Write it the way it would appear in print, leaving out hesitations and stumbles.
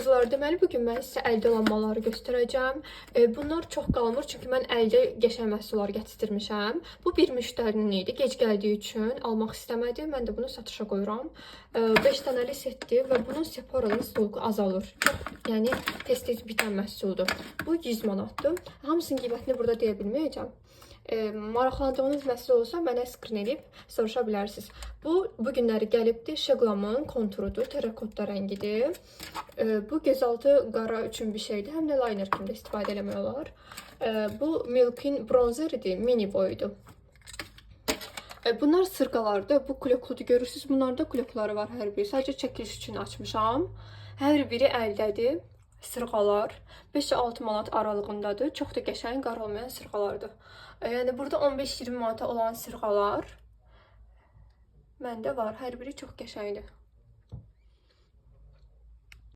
Qızlar, deməli bugün mən sizə əldə olan malları göstərəcəm. Bunlar çox qalmır, çünki mən əldə qəşəng məhsullar gətirmişəm. Bu bir müştərinin idi, gec gəldiyi üçün almaq istəmədi. Mən də bunu satışa qoyuram. 5 dənəli setdir və bunun Sephora-dan stoku azalır. Çox, yəni tez-tez bitən məhsuldur. Bu 100 manatdır. Hamısının qiymətini burada deyə bilməyəcəm. Maraqlandığınız məsələ olsa mənə skrin edib soruşa bilərsiniz. Bu günləri gəlibdir. Şeglamın konturudur, terrakota rəngidir. Bu gözaltı qara üçün bir şeydir. Həm də liner kimi də istifadə eləmək olar. Bu Milk'in bronzeridir, mini boyudur. Bunlar sırqalardır. Bu klokludur, görürsünüz. Bunlarda klokları var hər biri. Sadəcə çəkiliş üçün açmışam. Hər biri əldədir. Sırğalar 5-6 manat aralığındadır. Çox da qəşəng, qara olmayan sırğalardır. Yəni burada 15-20 manata olan sırğalar məndə var. Hər biri çox qəşəngdir.